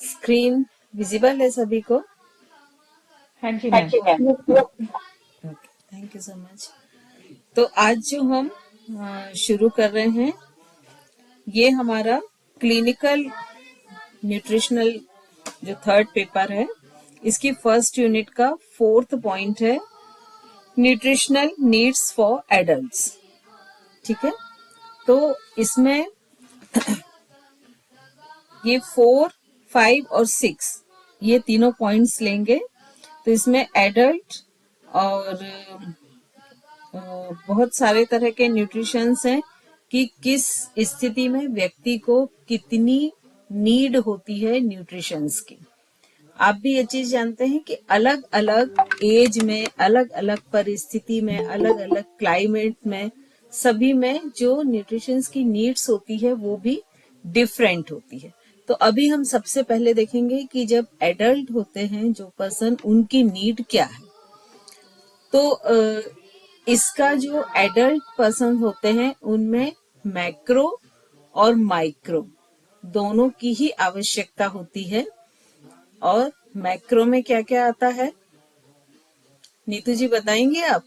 Screen visible है सभी को? हाँ जी ma'am. Okay, thank you so much. तो आज जो हम शुरू कर रहे हैं, ये हमारा क्लिनिकल न्यूट्रिशनल जो थर्ड पेपर है, इसकी फर्स्ट यूनिट का 4th पॉइंट है न्यूट्रिशनल नीड्स फॉर एडल्ट्स। ठीक है, तो इसमें ये 4, 5 और 6 ये तीनों पॉइंट्स लेंगे। तो इसमें एडल्ट और बहुत सारे तरह के न्यूट्रिशंस हैं कि किस स्थिति में व्यक्ति को कितनी नीड होती है न्यूट्रिशंस की। आप भी ये चीज जानते हैं कि अलग अलग एज में, अलग अलग परिस्थिति में, अलग अलग क्लाइमेट में, सभी में जो न्यूट्रिशंस की नीड्स होती है वो भी डिफरेंट होती है। तो अभी हम सबसे पहले देखेंगे कि जब एडल्ट होते हैं जो पर्सन, उनकी नीड क्या है। तो इसका जो एडल्ट पर्सन होते हैं उनमें मैक्रो और माइक्रो दोनों की ही आवश्यकता होती है। और मैक्रो में क्या क्या आता है, नीतू जी बताएंगे आप?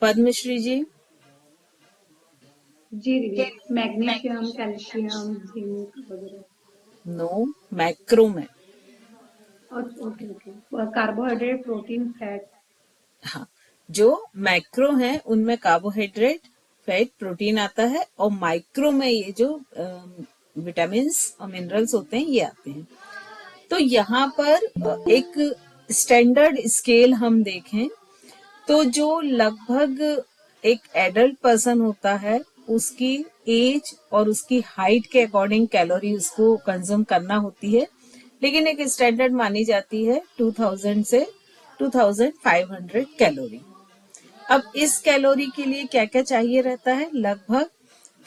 पद्मश्री जी? जी दीदी, मैग्नीशियम, कैल्शियम, जिंक वगैरह। नो, मैक्रो में। Okay okay, carbohydrate, protein, fat. हाँ, जो मैक्रो है उनमें कार्बोहाइड्रेट, फैट, प्रोटीन आता है, और माइक्रो में ये जो विटामिन और मिनरल्स होते हैं ये आते हैं। तो यहाँ पर एक स्टैंडर्ड स्केल हम देखें तो जो लगभग एक एडल्ट पर्सन होता है उसकी एज और उसकी हाइट के अकॉर्डिंग कैलोरी उसको कंज्यूम करना होती है, लेकिन एक स्टैंडर्ड मानी जाती है 2000 से 2500 कैलोरी। अब इस कैलोरी के लिए क्या क्या चाहिए रहता है, लगभग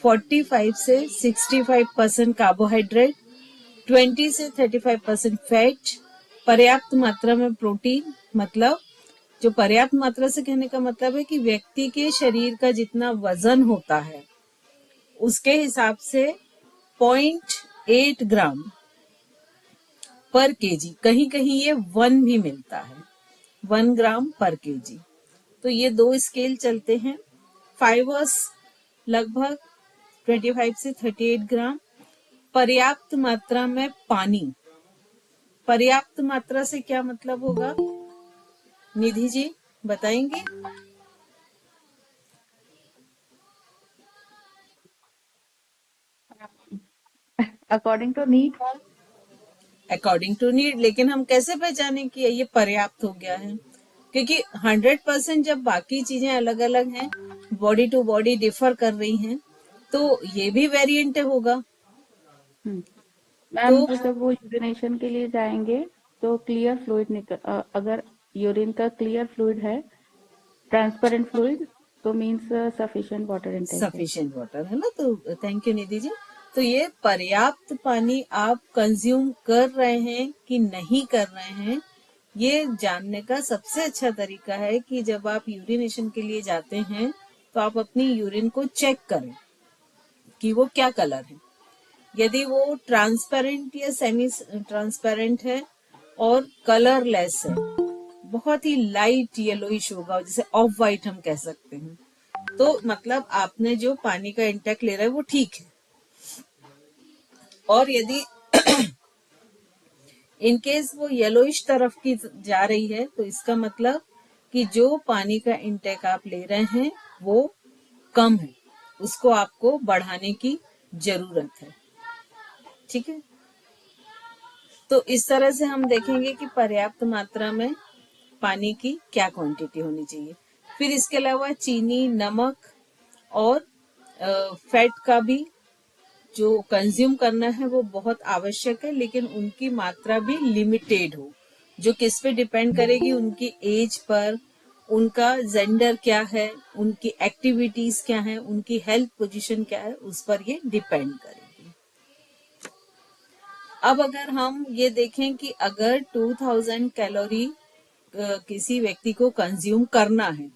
45 से 65% कार्बोहाइड्रेट, 20 से 35% फैट, पर्याप्त मात्रा में प्रोटीन। मतलब जो पर्याप्त मात्रा से कहने का मतलब है कि व्यक्ति के शरीर का जितना वजन होता है उसके हिसाब से 0.8 ग्राम पर केजी, कहीं कहीं ये 1 भी मिलता है, 1 ग्राम पर केजी। तो ये दो स्केल चलते हैं। फाइबर्स लगभग 25 से 38 ग्राम। पर्याप्त मात्रा में पानी, पर्याप्त मात्रा से क्या मतलब होगा, निधि जी बताएंगे? According to need. According to need, लेकिन हम कैसे पहचानें कि ये पर्याप्त हो गया है? क्योंकि 100% जब बाकी चीजें अलग अलग हैं, बॉडी टू बॉडी डिफर कर रही हैं, तो ये भी वेरिएंट होगा। मैम तो जब वो यूरिनेशन के लिए जाएंगे तो क्लियर फ्लूइड निकल, अगर यूरिन का क्लियर फ्लूइड है, ट्रांसपेरेंट फ्लूइड, तो मींस सफिशिएंट वाटर इनटेक है। सफिशिएंट वाटर है ना। तो थैंक यू निधि जी। तो ये पर्याप्त पानी आप कंज्यूम कर रहे हैं कि नहीं कर रहे हैं, ये जानने का सबसे अच्छा तरीका है कि जब आप यूरिनेशन के लिए जाते हैं तो आप अपनी यूरिन को चेक करें कि वो क्या कलर है। यदि वो ट्रांसपेरेंट या सेमी ट्रांसपेरेंट है और कलरलेस है, बहुत ही लाइट येलोइश होगा, जैसे ऑफ वाइट हम कह सकते हैं, तो मतलब आपने जो पानी का इंटेक ले रहा है वो ठीक है। और यदि इन केस वो येलोइश तरफ की जा रही है तो इसका मतलब कि जो पानी का इंटेक आप ले रहे हैं वो कम है, उसको आपको बढ़ाने की जरूरत है। ठीक है, तो इस तरह से हम देखेंगे कि पर्याप्त मात्रा में पानी की क्या क्वांटिटी होनी चाहिए। फिर इसके अलावा चीनी, नमक और फैट का भी जो कंज्यूम करना है वो बहुत आवश्यक है, लेकिन उनकी मात्रा भी लिमिटेड हो। जो किस पे डिपेंड करेगी, उनकी एज पर, उनका जेंडर क्या है, उनकी एक्टिविटीज क्या है, उनकी हेल्थ पोजीशन क्या है, उस पर ये डिपेंड करेगी। अब अगर हम ये देखें कि अगर 2000 कैलोरी किसी व्यक्ति को कंज्यूम करना है,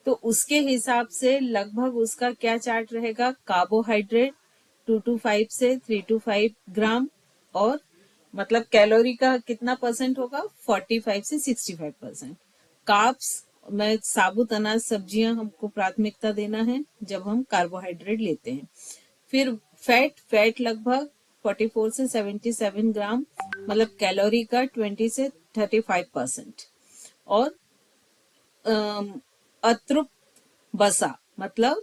तो उसके हिसाब से लगभग उसका क्या चार्ट रहेगा, कार्बोहाइड्रेट 2 to 5 से 3 to 5 ग्राम, और मतलब कैलोरी का कितना परसेंट होगा, 45 से 65%। कार्ब्स में साबुत अनाज सब्जियां हमको प्राथमिकता देना है जब हम कार्बोहाइड्रेट लेते हैं। फिर फैट लगभग 44 से 77 ग्राम, मतलब कैलोरी का 20 से 35%। और अतृप्त बसा, मतलब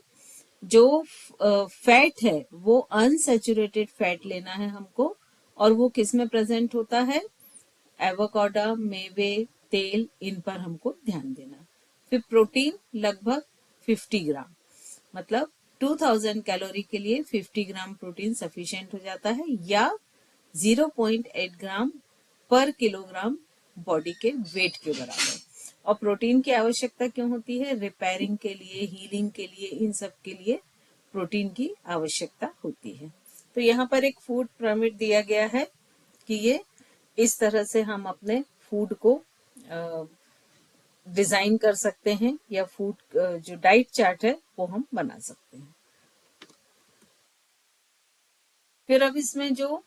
जो फैट है वो अनसैचुरेटेड फैट लेना है हमको, और वो किस में प्रेजेंट होता है, एवोकाडो, मेवे, तेल, इन पर हमको ध्यान देना। फिर प्रोटीन लगभग 50 ग्राम, मतलब 2000 कैलोरी के लिए 50 ग्राम प्रोटीन सफिशिएंट हो जाता है, या 0.8 ग्राम पर किलोग्राम बॉडी के वेट के बराबर। और प्रोटीन की आवश्यकता क्यों होती है, रिपेयरिंग के लिए, हीलिंग के लिए, इन सब के लिए प्रोटीन की आवश्यकता होती है। तो यहाँ पर एक फूड पिरामिड दिया गया है कि ये इस तरह से हम अपने फूड को डिजाइन कर सकते हैं, या फूड जो डाइट चार्ट है वो हम बना सकते हैं। फिर अब इसमें जो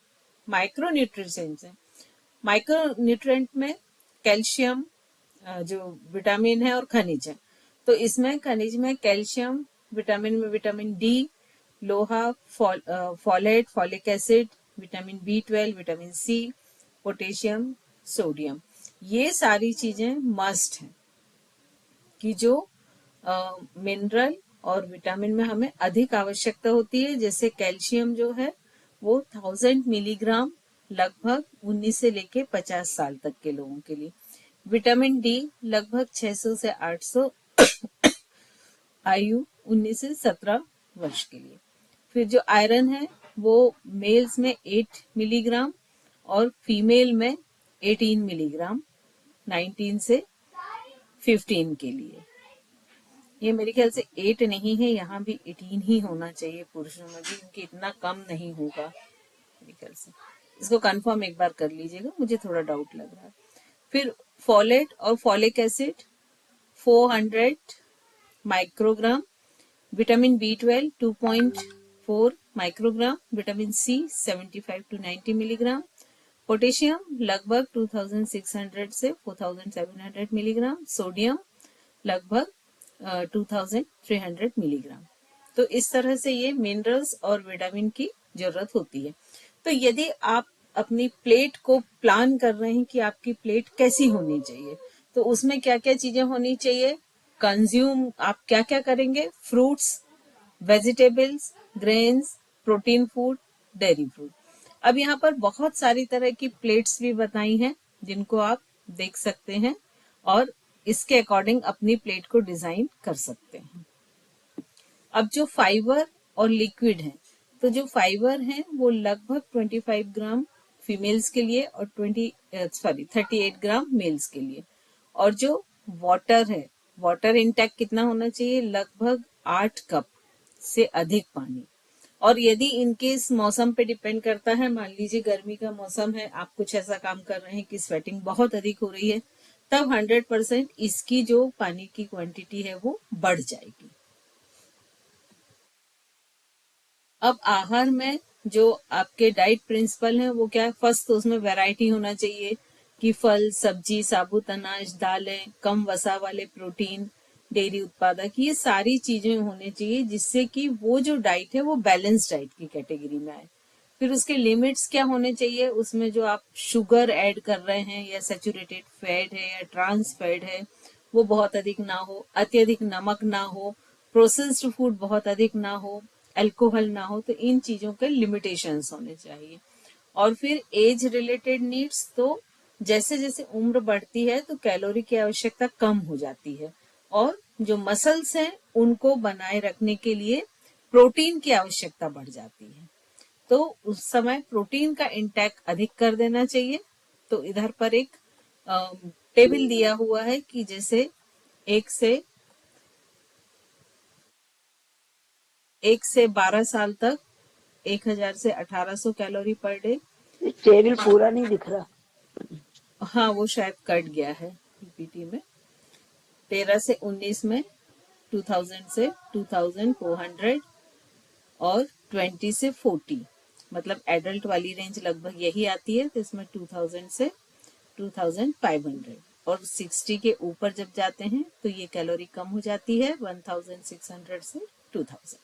माइक्रो न्यूट्रिएंट्स हैं, माइक्रो न्यूट्रिएंट में कैल्शियम जो विटामिन है और खनिज है। तो इसमें खनिज में कैल्शियम, विटामिन में विटामिन डी, लोहा, folate, folic acid, vitamin B12, vitamin C, potassium, sodium, ये सारी चीजें मस्ट हैं कि जो मिनरल और विटामिन में हमें अधिक आवश्यकता होती है। जैसे कैल्शियम जो है वो 1000 मिलीग्राम लगभग 19 से लेके 50 साल तक के लोगों के लिए, विटामिन डी लगभग 600 से 800 आयु 19 से 17 वर्ष के लिए। फिर जो आयरन है वो मेल्स में 8 मिलीग्राम और फीमेल में 18 मिलीग्राम 19 से 15 के लिए। ये मेरे ख्याल से 8 नहीं है, यहाँ भी 18 ही होना चाहिए पुरुषों में भी, क्योंकि इतना कम नहीं होगा मेरे ख्याल से। इसको कंफर्म एक बार कर लीजिएगा, मुझे थोड़ा डाउट लग रहा है। फिर फॉलेट और folic acid 400 microgram, vitamin B12 2.4 microgram, vitamin C 75 to 90 milligram, potassium लगभग 2600 से 4700 मिलीग्राम, सोडियम लगभग 2300 मिलीग्राम। तो इस तरह से ये मिनरल्स और विटामिन की जरूरत होती है। तो यदि आप अपनी प्लेट को प्लान कर रहे हैं कि आपकी प्लेट कैसी होनी चाहिए, तो उसमें क्या क्या चीजें होनी चाहिए, कंज्यूम आप क्या क्या करेंगे, fruits, vegetables, grains, protein food, dairy food. अब यहाँ पर बहुत सारी तरह की प्लेट्स भी बताई हैं जिनको आप देख सकते हैं और इसके अकॉर्डिंग अपनी प्लेट को डिजाइन कर सकते हैं। अब जो फाइबर और लिक्विड है, तो जो फाइबर है वो लगभग 25 ग्राम फीमेल्स के लिए और 38 ग्राम मेल्स के लिए। और जो वाटर है, वाटर इंटेक कितना होना चाहिए, लगभग 8 कप से अधिक पानी। और यदि इनके इस मौसम पे डिपेंड करता है, मान लीजिए गर्मी का मौसम है, आप कुछ ऐसा काम कर रहे हैं कि स्वेटिंग बहुत अधिक हो रही है, तब 100% इसकी जो पानी की क्वांटिटी है वो बढ़ जाएगी। अब आहार में जो आपके डाइट प्रिंसिपल हैं वो क्या है, फर्स्ट तो उसमें वैरायटी होना चाहिए कि फल, सब्जी, साबुत अनाज, दालें, कम वसा वाले प्रोटीन, डेयरी उत्पादक, ये सारी चीजें होनी चाहिए जिससे कि वो जो डाइट है वो बैलेंस डाइट की कैटेगरी में आए। फिर उसके लिमिट्स क्या होने चाहिए, उसमें जो आप शुगर ऐड कर रहे हैं या सैचुरेटेड फैट है या ट्रांस फैट है वो बहुत अधिक ना हो, अत्यधिक नमक ना हो, प्रोसेस्ड फूड बहुत अधिक ना हो, अल्कोहल ना हो, तो इन चीजों के लिमिटेशंस होने चाहिए। और फिर एज रिलेटेड नीड्स, तो जैसे जैसे उम्र बढ़ती है तो कैलोरी की आवश्यकता कम हो जाती है, और जो मसल्स हैं उनको बनाए रखने के लिए प्रोटीन की आवश्यकता बढ़ जाती है, तो उस समय प्रोटीन का इंटेक अधिक कर देना चाहिए। तो इधर पर एक टेबल दिया हुआ है कि जैसे एक से 12 साल तक 1000 से 1800 कैलोरी पर डे। टेबल पूरा नहीं दिख रहा। हाँ, वो शायद कट गया है पीपीटी में। 13 से 19 में 2000 से 2400 और 20 से 40 मतलब एडल्ट वाली रेंज लगभग यही आती है, तो इसमें 2000 से 2500 और 60 के ऊपर जब जाते हैं तो ये कैलोरी कम हो जाती है 1600 से 2000।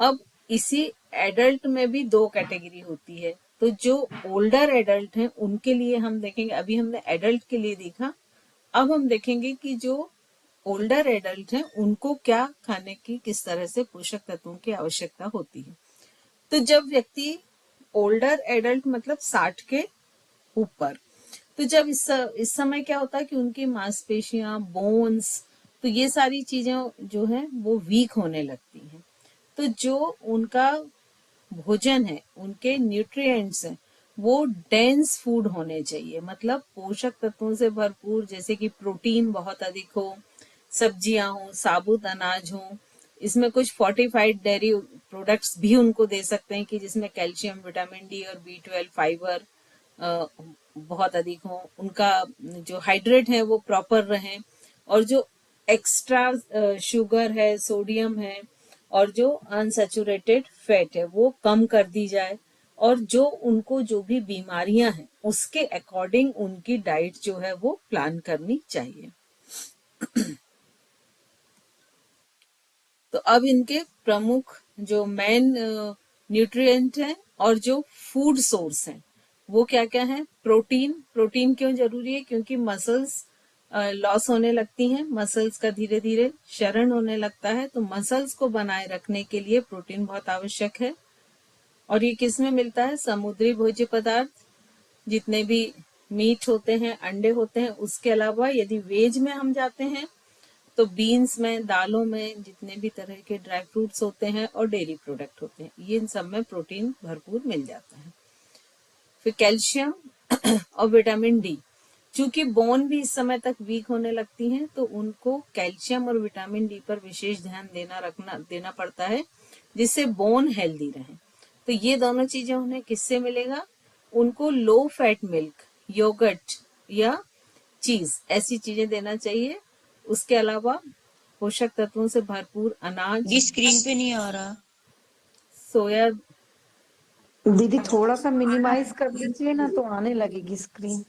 अब इसी एडल्ट में भी दो कैटेगरी होती है, तो जो ओल्डर एडल्ट हैं उनके लिए हम देखेंगे। अभी हमने एडल्ट के लिए देखा, अब हम देखेंगे कि जो ओल्डर एडल्ट हैं उनको क्या खाने की किस तरह से पोषक तत्वों की आवश्यकता होती है। तो जब व्यक्ति ओल्डर एडल्ट मतलब 60 के ऊपर, तो जब इस समय क्या होता है कि उनकी मांसपेशियां, बोन्स, तो ये सारी चीजें जो है वो वीक होने लगती हैं। तो जो उनका भोजन है, उनके न्यूट्रिएंट्स हैं, वो डेंस फूड होने चाहिए, मतलब पोषक तत्वों से भरपूर, जैसे कि प्रोटीन बहुत अधिक हो, सब्जियां हो, साबुत अनाज हो, इसमें कुछ फोर्टिफाइड डेयरी प्रोडक्ट्स भी उनको दे सकते हैं कि जिसमें कैल्शियम, विटामिन डी और B12, फाइबर बहुत अधिक हो, उनका जो हाइड्रेट है वो प्रॉपर रहे, और जो एक्स्ट्रा शुगर है, सोडियम है और जो अनसैचुरेटेड फैट है वो कम कर दी जाए, और जो उनको जो भी बीमारियां हैं उसके अकॉर्डिंग उनकी डाइट जो है वो प्लान करनी चाहिए। तो अब इनके प्रमुख जो मेन न्यूट्रिएंट हैं और जो फूड सोर्स हैं वो क्या क्या है। प्रोटीन क्यों जरूरी है, क्योंकि मसल्स लॉस होने लगती हैं, मसल्स का धीरे धीरे क्षरण होने लगता है, तो मसल्स को बनाए रखने के लिए प्रोटीन बहुत आवश्यक है। और ये किस में मिलता है, समुद्री भोज्य पदार्थ, जितने भी मीट होते हैं, अंडे होते हैं, उसके अलावा यदि वेज में हम जाते हैं तो बीन्स में, दालों में, जितने भी तरह के ड्राई फ्रूट्स होते हैं और डेयरी प्रोडक्ट होते हैं, ये इन सब में प्रोटीन भरपूर मिल जाता है। फिर कैल्शियम और विटामिन डी, चूंकि बोन भी इस समय तक वीक होने लगती हैं तो उनको कैल्शियम और विटामिन डी पर विशेष ध्यान देना पड़ता है, जिससे बोन हेल्दी रहे। तो ये दोनों चीजें उन्हें किससे मिलेगा, उनको लो फैट मिल्क, योगर्ट या चीज, ऐसी चीजें देना चाहिए। उसके अलावा पोषक तत्वों से भरपूर अनाज, जी स्क्रीन पे नहीं आ रहा। सोया, दीदी थोड़ा सा मिनिमाइज कर दीजिए ना तो आने लगेगी स्क्रीन।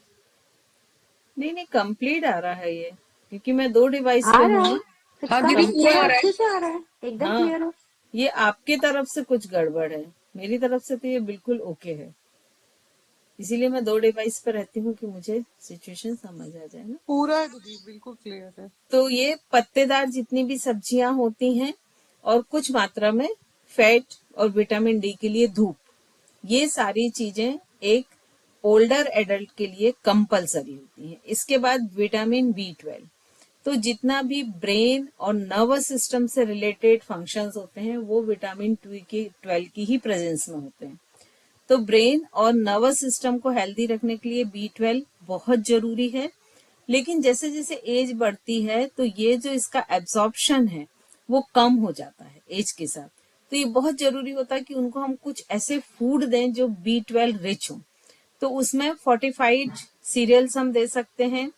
नहीं कंप्लीट आ रहा है ये, क्योंकि मैं 2 डिवाइस आ पे रहा हूँ है ना। हाँ इसका दीदी पूरा आ रहा अच्छे है। से आ रहा है, एकदम हाँ, क्लियर है। ये आपके तरफ से कुछ गड़बड़ है, मेरी तरफ से तो ये बिल्कुल ओके है, इसीलिए मैं 2 डिवाइस पे रहती हूँ कि मुझे सिचुएशन समझ आ जाए ना। पूरा है दीदी, बिल्कुल क्लियर है। तो ये पत्तेदार जितनी भी सब्जियां होती हैं और कुछ मात्रा में फैट और विटामिन डी के लिए धूप, ये सारी चीजें एक ओल्डर एडल्ट के लिए कंपलसरी होती हैं। इसके बाद विटामिन B12, तो जितना भी ब्रेन और नर्वस सिस्टम से रिलेटेड फंक्शंस होते हैं वो विटामिन 12 की ही प्रेजेंस में होते हैं। तो ब्रेन और नर्वस सिस्टम को हेल्दी रखने के लिए B12 बहुत जरूरी है। लेकिन जैसे जैसे एज बढ़ती है तो ये जो इसका एब्जॉर्प्शन है वो कम हो जाता है एज के साथ। तो ये बहुत जरूरी होता है कि उनको हम कुछ ऐसे फूड दें जो B12 रिच हो। तो उसमें फोर्टिफाइड सीरियल्स हम दे सकते हैं,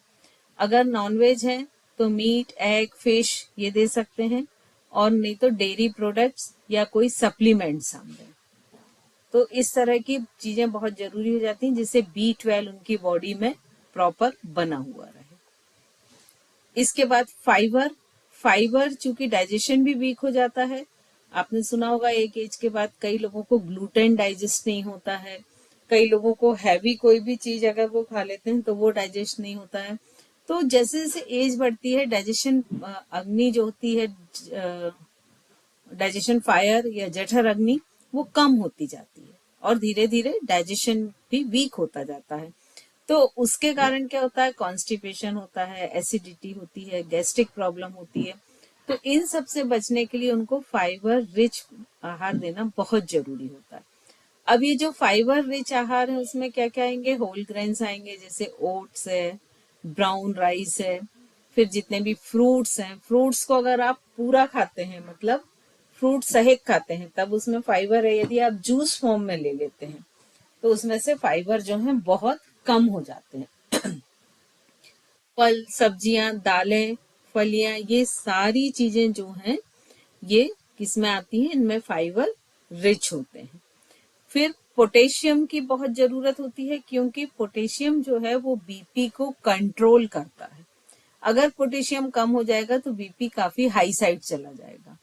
अगर नॉनवेज है तो मीट, एग, फिश ये दे सकते हैं, और नहीं तो डेयरी प्रोडक्ट्स या कोई सप्लीमेंट्स हम दें। तो इस तरह की चीजें बहुत जरूरी हो जाती हैं जिससे B12 उनकी बॉडी में प्रॉपर बना हुआ रहे। इसके बाद फाइबर चूंकि डाइजेशन भी वीक हो जाता है, आपने सुना होगा एक एज के बाद कई लोगों को ग्लूटेन डाइजेस्ट नहीं होता है, कई लोगों को हैवी कोई भी चीज अगर वो खा लेते हैं तो वो डाइजेस्ट नहीं होता है। तो जैसे जैसे एज बढ़ती है डाइजेशन अग्नि जो होती है, डाइजेशन फायर या जठर अग्नि, वो कम होती जाती है और धीरे धीरे डाइजेशन भी वीक होता जाता है। तो उसके कारण क्या होता है, कॉन्स्टिपेशन होता है, एसिडिटी होती है, गैस्ट्रिक प्रॉब्लम होती है। तो इन सब से बचने के लिए उनको फाइबर रिच आहार देना बहुत जरूरी होता है। अब ये जो फाइबर रिच आहार है उसमें क्या क्या आएंगे, होल ग्रेन्स आएंगे, जैसे ओट्स है, ब्राउन राइस है, फिर जितने भी फ्रूट्स हैं, फ्रूट्स को अगर आप पूरा खाते हैं, मतलब फ्रूट सहित खाते हैं, तब उसमें फाइबर है। यदि आप जूस फॉर्म में ले लेते हैं तो उसमें से फाइबर जो है बहुत कम हो जाते हैं। फल, सब्जियां, दालें, फलियां, ये सारी चीजें जो हैं ये किसमें आती हैं, इनमें फाइबर रिच होते हैं। फिर पोटेशियम की बहुत जरूरत होती है, क्योंकि पोटेशियम जो है वो बीपी को कंट्रोल करता है। अगर पोटेशियम कम हो जाएगा तो बीपी काफी हाई साइड चला जाएगा।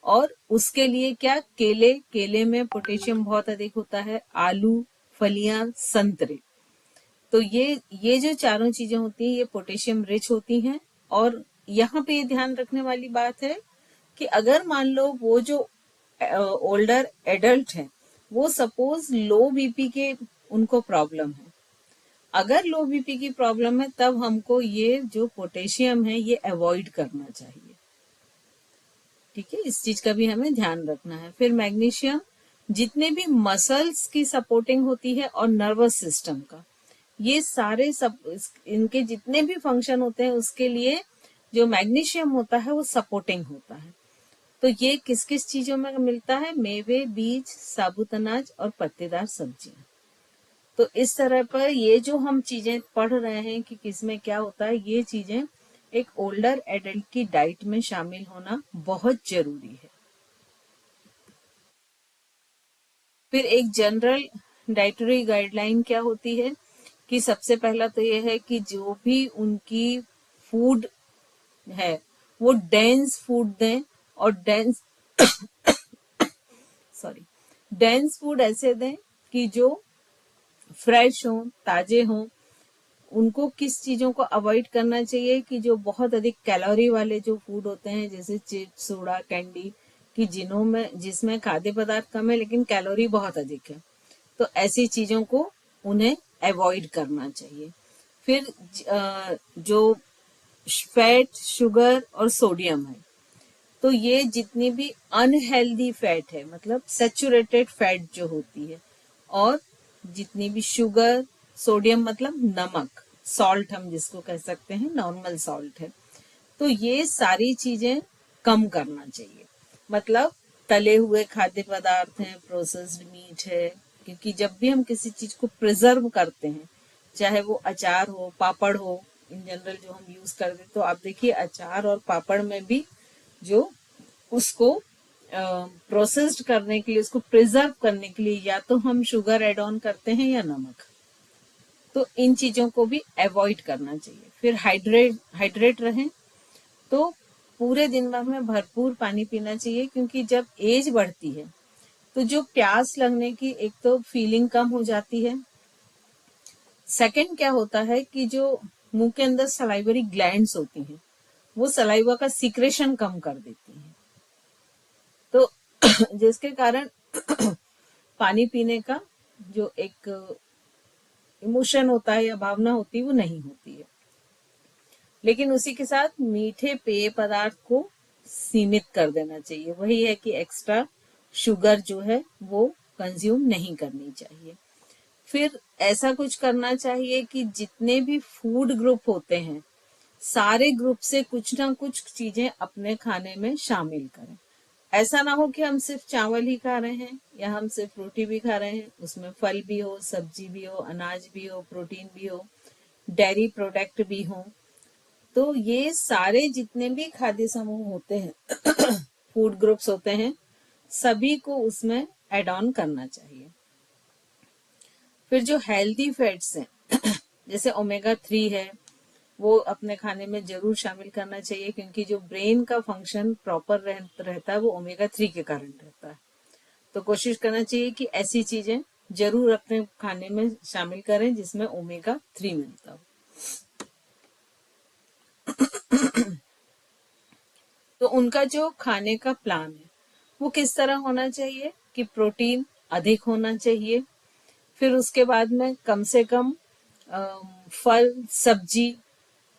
और उसके लिए क्या, केले में पोटेशियम बहुत अधिक होता है, आलू, फलियां, संतरे। तो ये जो चारों चीजें होती हैं ये पोटेशियम रिच होती हैं। और यहाँ पे ये ध्यान रखने वाली बात है कि अगर मान लो वो जो ओल्डर एडल्ट है, वो सपोज लो बीपी के उनको प्रॉब्लम है, अगर लो बीपी की प्रॉब्लम है तब हमको ये जो पोटेशियम है ये अवॉइड करना चाहिए। ठीक है, इस चीज का भी हमें ध्यान रखना है। फिर मैग्नीशियम जितने भी मसल्स की सपोर्टिंग होती है और नर्वस सिस्टम का, ये सारे सब इनके जितने भी फंक्शन होते हैं उसके लिए जो मैग्नीशियम होता है वो सपोर्टिंग होता है। तो ये किस किस चीजों में मिलता है, मेवे, बीज, साबुत अनाज और पत्तेदार सब्जियां। तो इस तरह पर ये जो हम चीजें पढ़ रहे हैं कि किसमें क्या होता है, ये चीजें एक ओल्डर एडल्ट की डाइट में शामिल होना बहुत जरूरी है। फिर एक जनरल डाइटरी गाइडलाइन क्या होती है कि सबसे पहला तो ये है कि जो भी उनकी फूड है वो डेंस फूड दें, और डेंस फूड ऐसे दें कि जो फ्रेश हो, ताजे हो। उनको किस चीजों को अवॉइड करना चाहिए कि जो बहुत अधिक कैलोरी वाले जो फूड होते हैं, जैसे चिप्स, सोडा, कैंडी, कि जिसमें खाद्य पदार्थ कम है लेकिन कैलोरी बहुत अधिक है, तो ऐसी चीजों को उन्हें अवॉइड करना चाहिए। फिर जो फैट, शुगर और सोडियम है, तो ये जितनी भी अनहेल्दी फैट है, मतलब सैचुरेटेड फैट जो होती है, और जितनी भी शुगर, सोडियम मतलब नमक, सॉल्ट हम जिसको कह सकते हैं, नॉर्मल सॉल्ट है, तो ये सारी चीजें कम करना चाहिए। मतलब तले हुए खाद्य पदार्थ हैं, प्रोसेस्ड मीट है, क्योंकि जब भी हम किसी चीज को प्रिजर्व करते हैं, चाहे वो अचार हो, पापड़ हो, इन जनरल जो हम यूज करते हैं, तो आप देखिए अचार और पापड़ में भी जो उसको प्रोसेस्ड करने के लिए, उसको प्रिजर्व करने के लिए या तो हम शुगर एड ऑन करते हैं या नमक। तो इन चीजों को भी अवॉइड करना चाहिए। फिर हाइड्रेट रहें, तो पूरे दिन भर में भरपूर पानी पीना चाहिए, क्योंकि जब एज बढ़ती है तो जो प्यास लगने की एक तो फीलिंग कम हो जाती है। सेकंड क्या होता है कि जो मुंह के अंदर सलाइवरी ग्लैंड्स होती हैं वो सलाइवा का सीक्रेशन कम कर देती हैं, तो जिसके कारण पानी पीने का जो एक इमोशन होता है या भावना होती है वो नहीं होती है। लेकिन उसी के साथ मीठे पेय पदार्थ को सीमित कर देना चाहिए। वही है कि एक्स्ट्रा शुगर जो है वो कंज्यूम नहीं करनी चाहिए। फिर ऐसा कुछ करना चाहिए कि जितने भी फूड ग्रुप होते हैं, सारे ग्रुप से कुछ ना कुछ चीजें अपने खाने में शामिल करें। ऐसा ना हो कि हम सिर्फ चावल ही खा रहे हैं या हम सिर्फ रोटी भी खा रहे हैं, उसमें फल भी हो, सब्जी भी हो, अनाज भी हो, प्रोटीन भी हो, डेयरी प्रोडक्ट भी हो। तो ये सारे जितने भी खाद्य समूह होते हैं फूड ग्रुप्स होते हैं, सभी को उसमें एड ऑन करना चाहिए। फिर जो हेल्दी फैट्स हैं जैसे ओमेगा 3 है, वो अपने खाने में जरूर शामिल करना चाहिए, क्योंकि जो ब्रेन का फंक्शन प्रॉपर रहता है वो ओमेगा 3 के कारण रहता है। तो कोशिश करना चाहिए कि ऐसी चीजें जरूर अपने खाने में शामिल करें जिसमें ओमेगा 3 मिलता हो। तो उनका जो खाने का प्लान है वो किस तरह होना चाहिए कि प्रोटीन अधिक होना चाहिए, फिर उसके बाद में कम से कम फल, सब्जी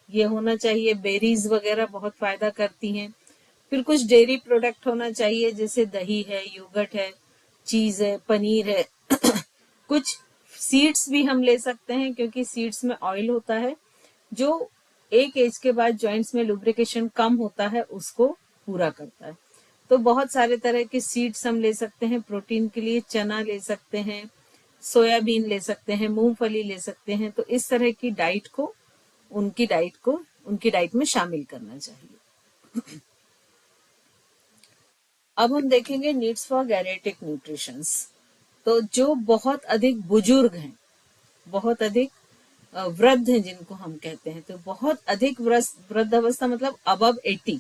ये होना चाहिए, बेरीज वगैरह बहुत फायदा करती हैं। फिर कुछ डेयरी प्रोडक्ट होना चाहिए, जैसे दही है, योगर्ट है, चीज है, पनीर है कुछ सीड्स भी हम ले सकते हैं क्योंकि सीड्स में ऑयल होता है जो एक एज के बाद जॉइंट्स में लुब्रिकेशन कम होता है उसको पूरा करता है। तो बहुत सारे तरह के सीड्स हम ले सकते हैं प्रोटीन के लिए। चना ले सकते हैं, सोयाबीन ले सकते हैं, मूंगफली ले सकते हैं। तो इस तरह की डाइट को उनकी डाइट में शामिल करना चाहिए। अब हम देखेंगे नीड्स फॉर गैरेटिक न्यूट्रिशंस। तो जो बहुत अधिक बुजुर्ग हैं, बहुत अधिक वृद्ध हैं जिनको हम कहते हैं, तो बहुत अधिक वृद्ध अवस्था मतलब अबव 80,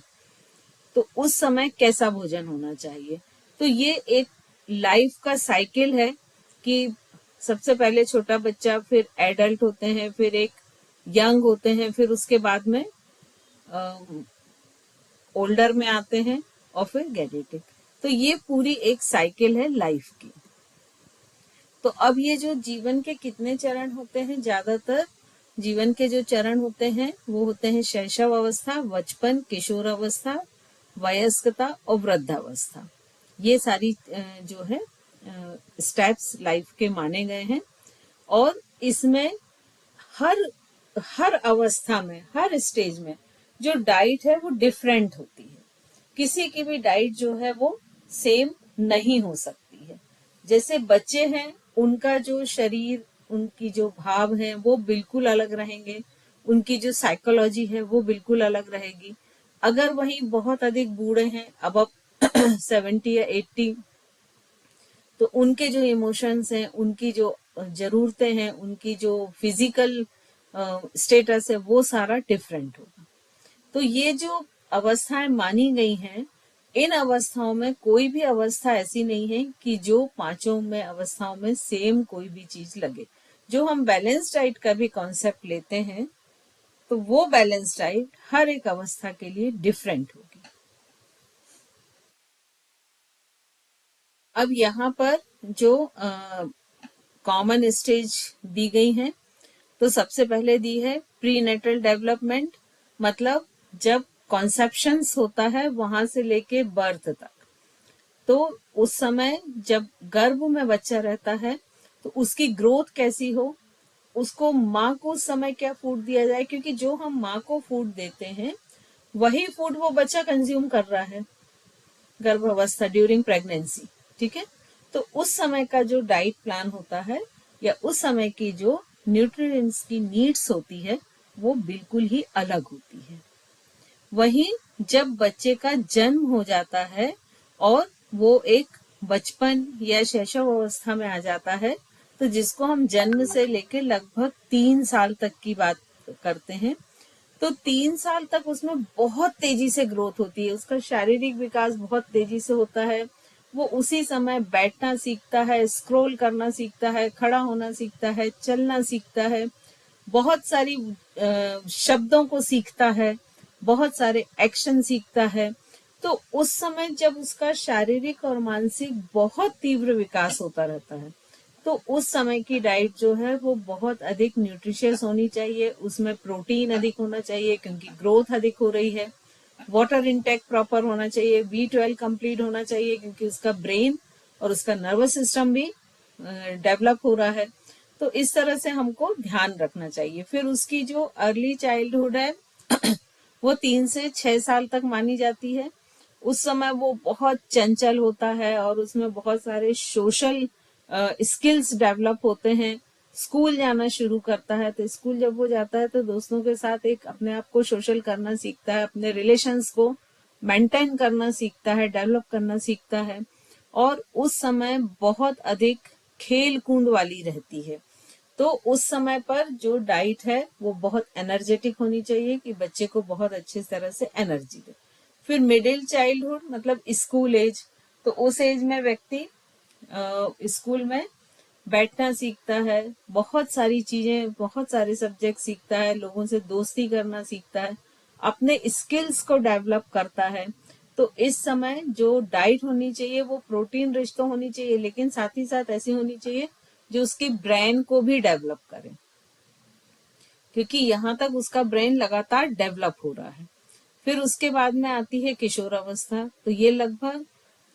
तो उस समय कैसा भोजन होना चाहिए। तो ये एक लाइफ का साइकिल है कि सबसे पहले छोटा बच्चा, फिर एडल्ट होते हैं, फिर एक यंग होते हैं, फिर उसके बाद में ओल्डर में आते हैं और फिर गैरेटिक। तो ये पूरी एक साइकिल है लाइफ की। तो अब ये जो जीवन के कितने चरण होते हैं, ज्यादातर जीवन के जो चरण होते हैं वो होते हैं शैशव अवस्था, बचपन, किशोर अवस्था, वयस्कता और वृद्धावस्था। ये सारी जो है स्टेप्स लाइफ के माने गए हैं। और इसमें हर हर अवस्था में, हर स्टेज में जो डाइट है वो डिफरेंट होती है। किसी की भी डाइट जो है वो सेम नहीं हो सकती है। जैसे बच्चे हैं, उनका जो शरीर, उनकी जो भाव है वो बिल्कुल अलग रहेंगे, उनकी जो साइकोलॉजी है वो बिल्कुल अलग रहेगी। अगर वही बहुत अधिक बूढ़े हैं, अब 70 या 80, तो उनके जो इमोशंस हैं, उनकी जो जरूरतें हैं, उनकी जो फिजिकल स्टेटस है वो सारा डिफरेंट होगा। तो ये जो अवस्थाएं मानी गई हैं, इन अवस्थाओं में कोई भी अवस्था ऐसी नहीं है कि जो पांचों में अवस्थाओं में सेम कोई भी चीज लगे। जो हम बैलेंस डाइट का भी कॉन्सेप्ट लेते हैं, तो वो बैलेंस डाइट हर एक अवस्था के लिए डिफरेंट होगी। अब यहाँ पर जो कॉमन स्टेज दी गई है, तो सबसे पहले दी है प्रीनेटल डेवलपमेंट, मतलब जब कॉन्सेप्शंस होता है वहां से लेके बर्थ तक। तो उस समय जब गर्भ में बच्चा रहता है तो उसकी ग्रोथ कैसी हो, उसको माँ को उस समय क्या फूड दिया जाए, क्योंकि जो हम माँ को फूड देते हैं वही फूड वो बच्चा कंज्यूम कर रहा है गर्भावस्था, ड्यूरिंग प्रेगनेंसी। ठीक है, तो उस समय का जो डाइट प्लान होता है या उस समय की जो न्यूट्रिएंट्स की नीड्स होती है वो बिल्कुल ही अलग होती है। वहीं जब बच्चे का जन्म हो जाता है और वो एक बचपन या शैशव अवस्था में आ जाता है, तो जिसको हम जन्म से लेकर लगभग 3 साल तक की बात करते हैं, तो 3 साल तक उसमें बहुत तेजी से ग्रोथ होती है, उसका शारीरिक विकास बहुत तेजी से होता है। वो उसी समय बैठना सीखता है, स्क्रॉल करना सीखता है, खड़ा होना सीखता है, चलना सीखता है, बहुत सारी शब्दों को सीखता है, बहुत सारे एक्शन सीखता है। तो उस समय जब उसका शारीरिक और मानसिक बहुत तीव्र विकास होता रहता है, तो उस समय की डाइट जो है वो बहुत अधिक न्यूट्रिशियस होनी चाहिए। उसमें प्रोटीन अधिक होना चाहिए क्योंकि ग्रोथ अधिक हो रही है। वाटर इंटेक प्रॉपर होना चाहिए, B12 कंप्लीट होना चाहिए क्योंकि उसका ब्रेन और उसका नर्वस सिस्टम भी डेवलप हो रहा है। तो इस तरह से हमको ध्यान रखना चाहिए। फिर उसकी जो अर्ली चाइल्डहुड है वो 3 से 6 साल तक मानी जाती है। उस समय वो बहुत चंचल होता है और उसमें बहुत सारे सोशल स्किल्स डेवलप होते हैं। स्कूल जाना शुरू करता है, तो स्कूल जब वो जाता है तो दोस्तों के साथ एक अपने आप को सोशल करना सीखता है, अपने रिलेशंस को मेंटेन करना सीखता है, डेवलप करना सीखता है। और उस समय बहुत अधिक खेल कूद वाली रहती है। तो उस समय पर जो डाइट है वो बहुत एनर्जेटिक होनी चाहिए कि बच्चे को बहुत अच्छी तरह से एनर्जी दे। फिर मिडिल चाइल्डहुड मतलब स्कूल एज, तो उस एज में व्यक्ति स्कूल में बैठना सीखता है, बहुत सारी चीजें, बहुत सारे सब्जेक्ट सीखता है, लोगों से दोस्ती करना सीखता है, अपने स्किल्स को डेवलप करता है। तो इस समय जो डाइट होनी चाहिए वो प्रोटीन रिच तो होनी चाहिए, लेकिन साथ ही साथ ऐसी होनी चाहिए जो उसकी ब्रेन को भी डेवलप करे, क्योंकि यहाँ तक उसका ब्रेन लगातार डेवलप हो रहा है। फिर उसके बाद में आती है किशोर अवस्था, तो ये लगभग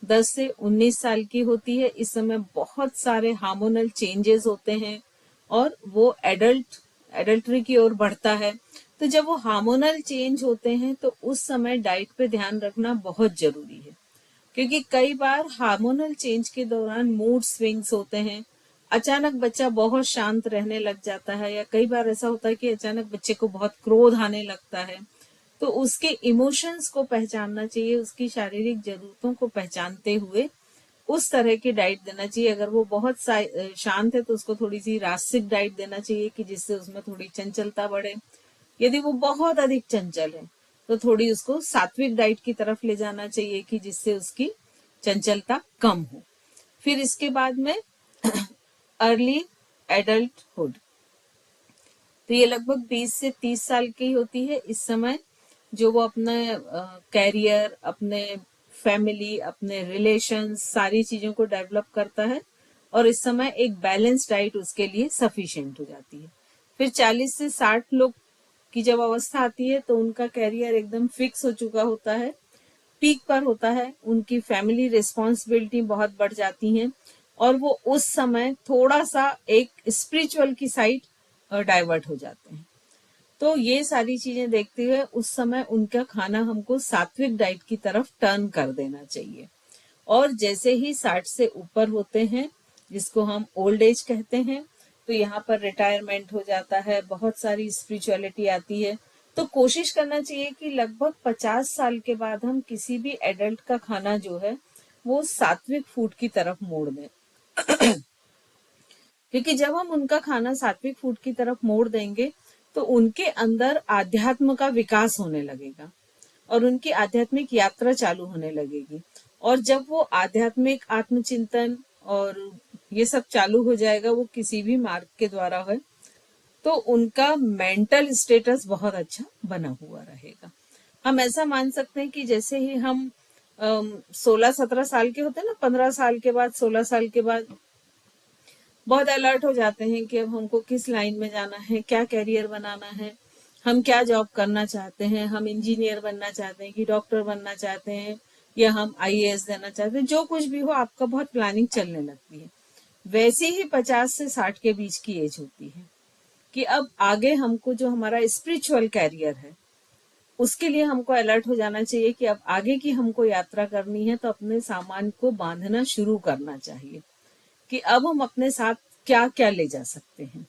10 से 19 साल की होती है। इस समय बहुत सारे हार्मोनल चेंजेस होते हैं और वो एडल्ट्री की ओर बढ़ता है। तो जब वो हार्मोनल चेंज होते हैं तो उस समय डाइट पे ध्यान रखना बहुत जरूरी है, क्योंकि कई बार हार्मोनल चेंज के दौरान मूड स्विंग्स होते हैं। अचानक बच्चा बहुत शांत रहने लग जाता है, या कई बार ऐसा होता है कि अचानक बच्चे को बहुत क्रोध आने लगता है। तो उसके इमोशंस को पहचानना चाहिए, उसकी शारीरिक जरूरतों को पहचानते हुए उस तरह की डाइट देना चाहिए। अगर वो बहुत शांत है तो उसको थोड़ी सी रासिक डाइट देना चाहिए कि जिससे उसमें थोड़ी चंचलता बढ़े। यदि वो बहुत अधिक चंचल है तो थोड़ी उसको सात्विक डाइट की तरफ ले जाना चाहिए कि जिससे उसकी चंचलता कम हो। फिर इसके बाद में अर्ली एडल्टहुड, तो ये लगभग 20 से 30 साल की होती है। इस समय जो वो अपने कैरियर, अपने फैमिली, अपने रिलेशंस, सारी चीजों को डेवलप करता है और इस समय एक बैलेंस डाइट उसके लिए सफिशिएंट हो जाती है। फिर 40 से 60 लोग की जब अवस्था आती है तो उनका कैरियर एकदम फिक्स हो चुका होता है, पीक पर होता है, उनकी फैमिली रिस्पॉन्सिबिलिटी बहुत बढ़ जाती हैं और वो उस समय थोड़ा सा एक स्पिरिचुअल की साइड डाइवर्ट हो जाते हैं। तो ये सारी चीजें देखते हुए उस समय उनका खाना हमको सात्विक डाइट की तरफ टर्न कर देना चाहिए। और जैसे ही 60 से ऊपर होते हैं, जिसको हम ओल्ड एज कहते हैं, तो यहाँ पर रिटायरमेंट हो जाता है, बहुत सारी स्पिरिचुअलिटी आती है। तो कोशिश करना चाहिए कि लगभग 50 साल के बाद हम किसी भी एडल्ट का खाना जो है वो सात्विक फूड की तरफ मोड़ दें। क्योंकि जब हम उनका खाना सात्विक फूड की तरफ मोड़ देंगे तो उनके अंदर आध्यात्म का विकास होने लगेगा और उनकी आध्यात्मिक यात्रा चालू होने लगेगी। और जब वो आध्यात्मिक आत्मचिंतन और ये सब चालू हो जाएगा, वो किसी भी मार्ग के द्वारा है, तो उनका मेंटल स्टेटस बहुत अच्छा बना हुआ रहेगा। हम ऐसा मान सकते हैं कि जैसे ही हम 16-17 साल के होते हैं ना, 15 साल के बाद, 16 साल के बाद बहुत अलर्ट हो जाते हैं कि अब हमको किस लाइन में जाना है, क्या कैरियर बनाना है, हम क्या जॉब करना चाहते हैं, हम इंजीनियर बनना चाहते हैं कि डॉक्टर बनना चाहते हैं, या हम आईएएस देना चाहते हैं। जो कुछ भी हो, आपका बहुत प्लानिंग चलने लगती है। वैसे ही 50 से 60 के बीच की एज होती है कि अब आगे हमको जो हमारा स्पिरिचुअल कैरियर है उसके लिए हमको अलर्ट हो जाना चाहिए कि अब आगे की हमको यात्रा करनी है, तो अपने सामान को बांधना शुरू करना चाहिए कि अब हम अपने साथ क्या क्या ले जा सकते हैं।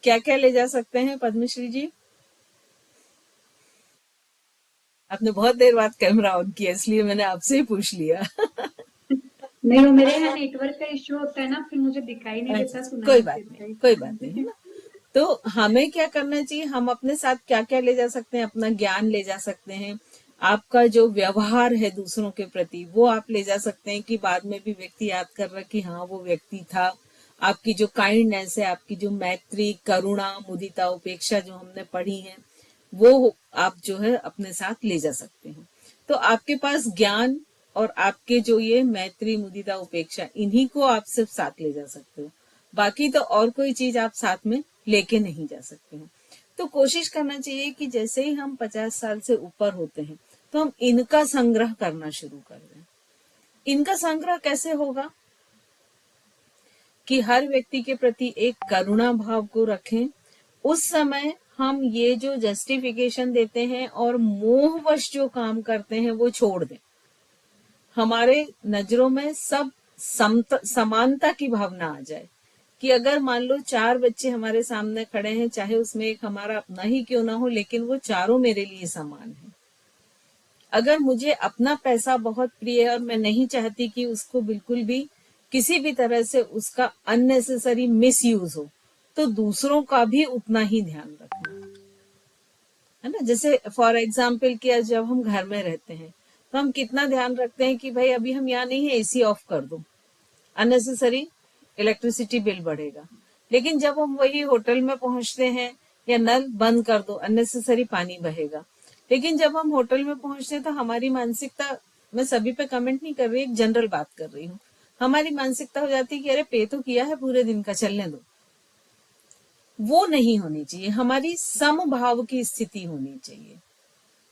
क्या क्या ले जा सकते हैं पद्मश्री जी? आपने बहुत देर बाद कैमरा ऑन किया, इसलिए मैंने आपसे ही पूछ लिया। नहीं, वो मेरे यहाँ नेटवर्क का इश्यू होता है ना, फिर मुझे दिखाई नहीं देता, सुनाई कोई नहीं बात देता नहीं, है। कोई बात नहीं, है ना। तो हमें क्या करना चाहिए, हम अपने साथ क्या क्या ले जा सकते हैं? अपना ज्ञान ले जा सकते हैं, आपका जो व्यवहार है दूसरों के प्रति वो आप ले जा सकते हैं कि बाद में भी व्यक्ति याद कर रहा कि हाँ वो व्यक्ति था। आपकी जो काइंडनेस है, आपकी जो मैत्री, करुणा, मुदिता, उपेक्षा जो हमने पढ़ी है, वो आप जो है अपने साथ ले जा सकते हैं। तो आपके पास ज्ञान और आपके जो ये मैत्री, मुदिता, उपेक्षा, इन्हीं को आप सिर्फ साथ ले जा सकते हो। बाकी तो और कोई चीज आप साथ में लेके नहीं जा सकते हैं। तो कोशिश करना चाहिए कि जैसे ही हम 50 साल से ऊपर होते हैं तो हम इनका संग्रह करना शुरू कर दें। इनका संग्रह कैसे होगा कि हर व्यक्ति के प्रति एक करुणा भाव को रखें। उस समय हम ये जो जस्टिफिकेशन देते हैं और मोहवश जो काम करते हैं वो छोड़ दें। हमारे नजरों में सब समानता की भावना आ जाए कि अगर मान लो 4 बच्चे हमारे सामने खड़े हैं, चाहे उसमें एक हमारा अपना ही क्यों ना हो, लेकिन वो चारों मेरे लिए समान है। अगर मुझे अपना पैसा बहुत प्रिय है और मैं नहीं चाहती कि उसको बिल्कुल भी किसी भी तरह से उसका अननेसेसरी मिस यूज हो, तो दूसरों का भी उतना ही ध्यान रखना है ना। जैसे फॉर एग्जाम्पल कि जब हम घर में रहते हैं तो हम कितना ध्यान रखते हैं कि भाई अभी हम यहाँ नहीं है, एसी ऑफ कर दो, अननेसेसरी इलेक्ट्रिसिटी बिल बढ़ेगा। लेकिन जब हम वही होटल में पहुंचते हैं, या नल बंद कर दो, अननेसेसरी पानी बहेगा। लेकिन जब हम होटल में पहुंचते हैं तो हमारी मानसिकता, मैं सभी पे कमेंट नहीं कर रही, एक जनरल बात कर रही हूँ, हमारी मानसिकता हो जाती है कि अरे पे तो किया है पूरे दिन का, चलने दो। वो नहीं होनी चाहिए, हमारी समभाव की स्थिति होनी चाहिए।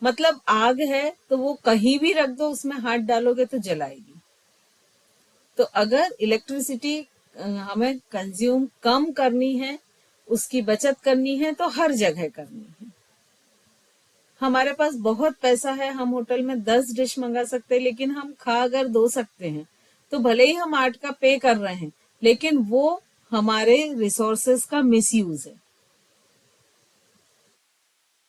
मतलब आग है तो वो कहीं भी रख दो, उसमें हाथ डालोगे तो जलाएगी। तो अगर इलेक्ट्रिसिटी हमें कंज्यूम कम करनी है, उसकी बचत करनी है, तो हर जगह करनी है। हमारे पास बहुत पैसा है, हम होटल में 10 डिश मंगा सकते हैं, लेकिन हम खा अगर 2 सकते हैं, तो भले ही हम 8 का पे कर रहे हैं, लेकिन वो हमारे रिसोर्सेस का मिसयूज है,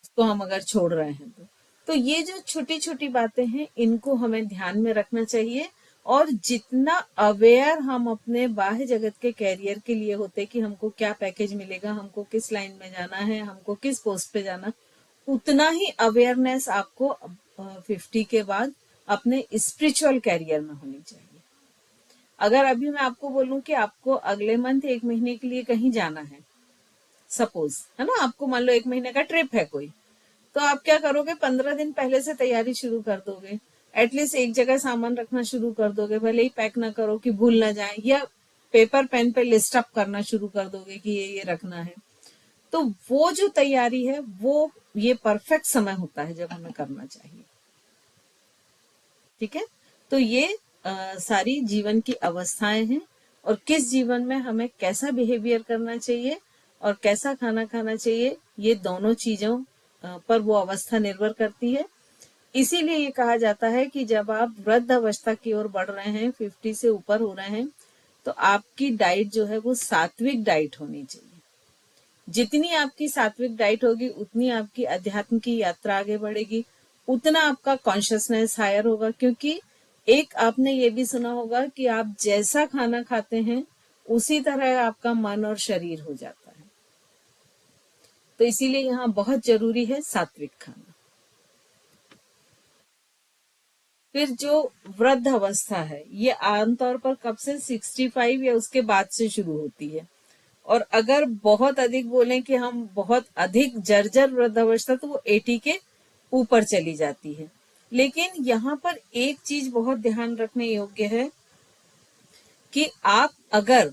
उसको हम अगर छोड़ रहे हैं तो ये जो छोटी छोटी बातें हैं, इनको हमें ध्यान में रखना चाहिए। और जितना अवेयर हम अपने बाह्य जगत के कैरियर के लिए होते कि हमको क्या पैकेज मिलेगा, हमको किस लाइन में जाना है, हमको किस पोस्ट पे जाना, उतना ही अवेयरनेस आपको 50 के बाद अपने स्पिरिचुअल कैरियर में होनी चाहिए। अगर अभी मैं आपको बोलूं कि आपको अगले मंथ 1 महीने के लिए कहीं जाना है, सपोज, है ना, आपको मान लो 1 महीने का ट्रिप है कोई, तो आप क्या करोगे, 15 दिन पहले से तैयारी शुरू कर दोगे। एटलीस्ट एक जगह सामान रखना शुरू कर दोगे, भले ही पैक ना करो कि भूल ना जाए, या पेपर पेन पे लिस्ट अप करना शुरू कर दोगे कि ये रखना है। तो वो जो तैयारी है, वो ये परफेक्ट समय होता है जब हमें करना चाहिए। ठीक है, तो ये सारी जीवन की अवस्थाएं हैं, और किस जीवन में हमें कैसा बिहेवियर करना चाहिए और कैसा खाना खाना चाहिए, ये दोनों चीजों पर वो अवस्था निर्भर करती है। इसीलिए ये कहा जाता है कि जब आप वृद्ध अवस्था की ओर बढ़ रहे हैं, 50 से ऊपर हो रहे हैं, तो आपकी डाइट जो है वो सात्विक डाइट होनी चाहिए। जितनी आपकी सात्विक डाइट होगी, उतनी आपकी अध्यात्म की यात्रा आगे बढ़ेगी, उतना आपका कॉन्शियसनेस हायर होगा। क्योंकि एक आपने ये भी सुना होगा कि आप जैसा खाना खाते हैं, उसी तरह आपका मन और शरीर हो जाता है। तो इसीलिए यहाँ बहुत जरूरी है सात्विक खाना। फिर जो वृद्ध अवस्था है, ये आमतौर पर कब से 65 या उसके बाद से शुरू होती है। और अगर बहुत अधिक बोलें कि हम बहुत अधिक जर्जर वृद्ध अवस्था, तो वो 80 के ऊपर चली जाती है। लेकिन यहाँ पर एक चीज बहुत ध्यान रखने योग्य है कि आप अगर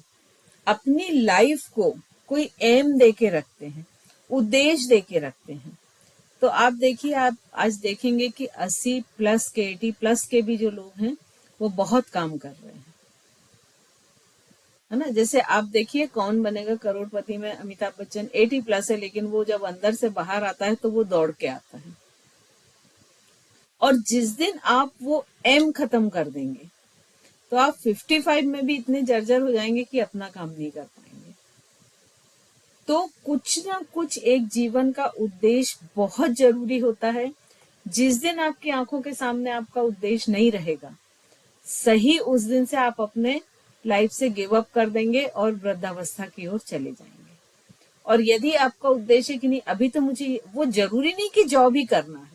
अपनी लाइफ को कोई एम दे के रखते हैं, उद्देश्य दे के रखते हैं, तो आप देखिए, आप आज देखेंगे कि 80 प्लस के, 80 प्लस के भी जो लोग हैं, वो बहुत काम कर रहे हैं, है ना। जैसे आप देखिए कौन बनेगा करोड़पति में अमिताभ बच्चन 80 प्लस है, लेकिन वो जब अंदर से बाहर आता है तो वो दौड़ के आता है। और जिस दिन आप वो एम खत्म कर देंगे, तो आप 55 में भी इतने जर्जर हो जाएंगे कि अपना काम नहीं कर पाएंगे। तो कुछ ना कुछ एक जीवन का उद्देश्य बहुत जरूरी होता है। जिस दिन आपकी आंखों के सामने आपका उद्देश्य नहीं रहेगा, सही उस दिन से आप अपने लाइफ से गिव अप कर देंगे और वृद्धावस्था की ओर चले जाएंगे। और यदि आपका उद्देश्य कि नहीं, अभी तो मुझे, वो जरूरी नहीं कि जॉब ही करना है,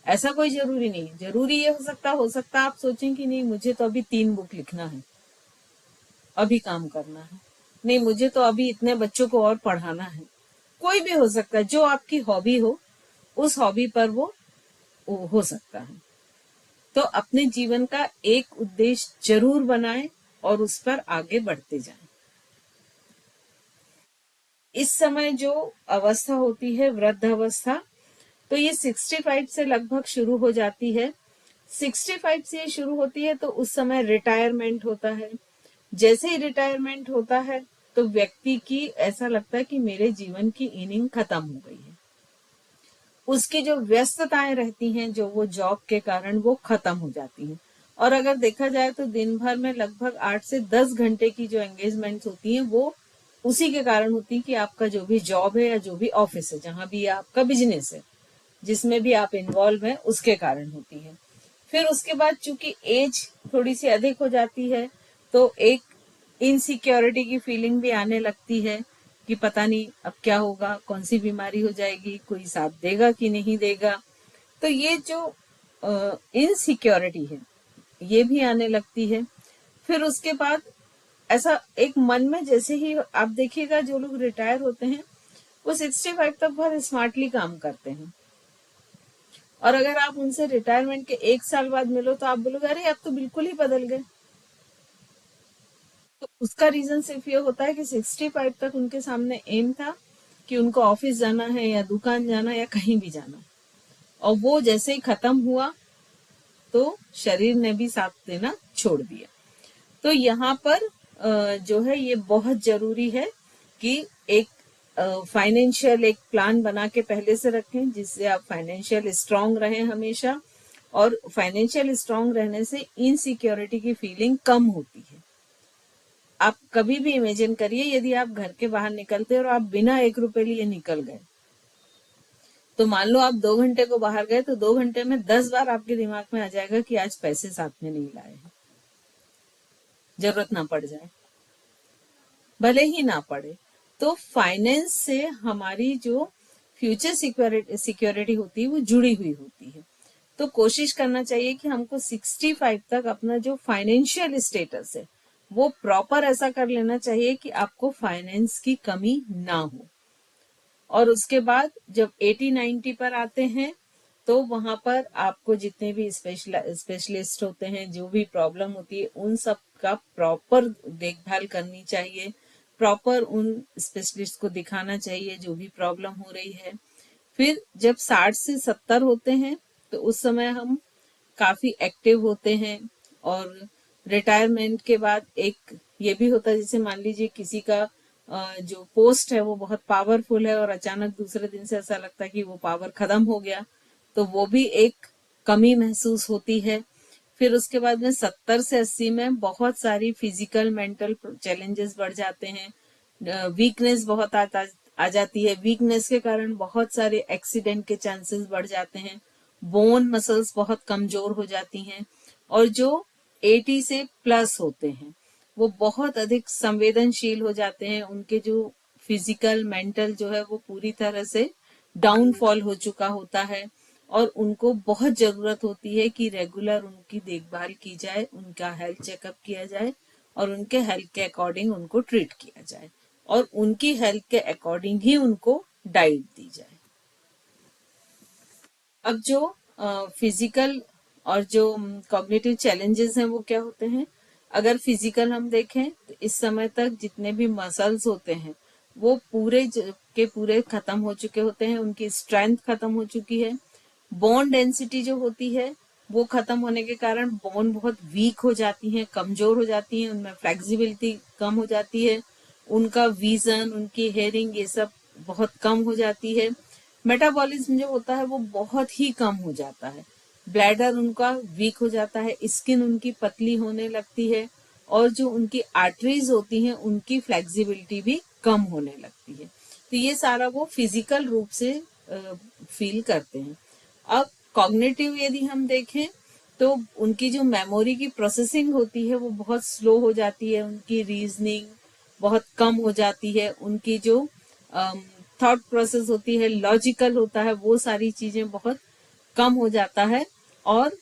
ऐसा कोई जरूरी नहीं। जरूरी ये हो सकता आप सोचें कि नहीं, मुझे तो अभी 3 बुक लिखना है, अभी काम करना है, नहीं मुझे तो अभी इतने बच्चों को और पढ़ाना है। कोई भी हो सकता है, जो आपकी हॉबी हो, उस हॉबी पर वो हो सकता है। तो अपने जीवन का एक उद्देश्य जरूर बनाएं और उस पर आगे बढ़ते जाएं। इस समय जो अवस्था होती है वृद्ध अवस्था, तो ये 65 से लगभग शुरू हो जाती है। 65 से ये शुरू होती है, तो उस समय रिटायरमेंट होता है। जैसे ही रिटायरमेंट होता है, तो व्यक्ति की ऐसा लगता है कि मेरे जीवन की इनिंग खत्म हो गई है। उसकी जो व्यस्तताएं रहती हैं, जो वो जॉब के कारण, वो खत्म हो जाती हैं। और अगर देखा जाए तो दिन भर में लगभग 8 से 10 घंटे की जो एंगेजमेंट्स होती हैं, वो उसी के कारण होती है कि आपका जो भी जॉब है या जो भी ऑफिस है, जहां भी आपका बिजनेस है, जिसमें भी आप इन्वॉल्व हैं, उसके कारण होती है। फिर उसके बाद चूंकि एज थोड़ी सी अधिक हो जाती है, तो एक इनसिक्योरिटी की फीलिंग भी आने लगती है कि पता नहीं अब क्या होगा, कौन सी बीमारी हो जाएगी, कोई साथ देगा कि नहीं देगा। तो ये जो इनसिक्योरिटी है, ये भी आने लगती है। फिर उसके बाद ऐसा एक मन में, जैसे ही आप देखिएगा जो लोग रिटायर होते हैं, वो 65 तक बहुत स्मार्टली काम करते हैं। और अगर आप उनसे रिटायरमेंट के 1 साल बाद मिलो, तो आप बोलोगे अरे आप तो बिल्कुल ही बदल गए। तो उसका रीजन सिर्फ ये होता है कि 65 तक उनके सामने एम था कि उनको ऑफिस जाना है या दुकान जाना या कहीं भी जाना, और वो जैसे ही खत्म हुआ, तो शरीर ने भी साथ देना छोड़ दिया। तो यहाँ पर जो है ये बहुत जरूरी है कि एक फाइनेंशियल एक प्लान बना के पहले से रखें, जिससे आप फाइनेंशियल स्ट्रांग रहें हमेशा। और फाइनेंशियल स्ट्रांग रहने से इनसिक्योरिटी की फीलिंग कम होती है। आप कभी भी इमेजिन करिए, यदि आप घर के बाहर निकलते और आप बिना 1 रुपए लिए निकल गए, तो मान लो आप 2 घंटे को बाहर गए, तो 2 घंटे में 10 बार आपके दिमाग में आ जाएगा कि आज पैसे साथ में नहीं लाए हैं, जरूरत ना पड़ जाए, भले ही ना पड़े। तो फाइनेंस से हमारी जो फ्यूचर सिक्योरिटी होती है वो जुड़ी हुई होती है। तो कोशिश करना चाहिए कि हमको 65 तक अपना जो फाइनेंशियल स्टेटस है वो प्रॉपर ऐसा कर लेना चाहिए कि आपको फाइनेंस की कमी ना हो। और उसके बाद जब 80-90 पर आते हैं, तो वहां पर आपको जितने भी स्पेशलिस्ट होते हैं, जो भी प्रॉब्लम होती है, उन सब का प्रॉपर देखभाल करनी चाहिए, प्रॉपर उन स्पेशलिस्ट को दिखाना चाहिए जो भी प्रॉब्लम हो रही है। फिर जब 60 से 70 होते हैं, तो उस समय हम काफी एक्टिव होते हैं। और रिटायरमेंट के बाद एक ये भी होता है, जैसे मान लीजिए किसी का जो पोस्ट है वो बहुत पावरफुल है और अचानक दूसरे दिन से ऐसा लगता है कि वो पावर खत्म हो गया, तो वो भी एक कमी महसूस होती है। फिर उसके बाद में 70 से 80 में बहुत सारी फिजिकल मेंटल चैलेंजेस बढ़ जाते हैं, वीकनेस बहुत आ जाती है। वीकनेस के कारण बहुत सारे एक्सीडेंट के चांसेस बढ़ जाते हैं, बोन मसल्स बहुत कमजोर हो जाती हैं। और जो 80 से प्लस होते हैं वो बहुत अधिक संवेदनशील हो जाते हैं, उनके जो फिजिकल मेंटल जो है वो पूरी तरह से डाउनफॉल हो चुका होता है, और उनको बहुत जरूरत होती है कि रेगुलर उनकी देखभाल की जाए, उनका हेल्थ चेकअप किया जाए और उनके हेल्थ के अकॉर्डिंग उनको ट्रीट किया जाए और उनकी हेल्थ के अकॉर्डिंग ही उनको डाइट दी जाए। अब जो फिजिकल और जो कॉग्निटिव चैलेंजेस हैं वो क्या होते हैं? अगर फिजिकल हम देखें तो इस समय तक जितने भी मसल्स होते हैं वो पूरे के पूरे खत्म हो चुके होते हैं, उनकी स्ट्रेंथ खत्म हो चुकी है। बोन डेंसिटी जो होती है वो खत्म होने के कारण बोन बहुत वीक हो जाती हैं, कमजोर हो जाती हैं, उनमें फ्लेक्सिबिलिटी कम हो जाती है, उनका विजन, उनकी हेयरिंग, ये सब बहुत कम हो जाती है। मेटाबॉलिज्म जो होता है वो बहुत ही कम हो जाता है, ब्लैडर उनका वीक हो जाता है, स्किन उनकी पतली होने लगती है, और जो उनकी आर्टरीज होती हैं उनकी फ्लेक्सिबिलिटी भी कम होने लगती है। तो ये सारा वो फिजिकल रूप से फील करते हैं। अब कॉग्निटिव यदि हम देखें तो उनकी जो मेमोरी की प्रोसेसिंग होती है वो बहुत स्लो हो जाती है, उनकी रीजनिंग बहुत कम हो जाती है, उनकी जो थॉट प्रोसेस होती है, लॉजिकल होता है, वो सारी चीजें बहुत कम हो जाता है। और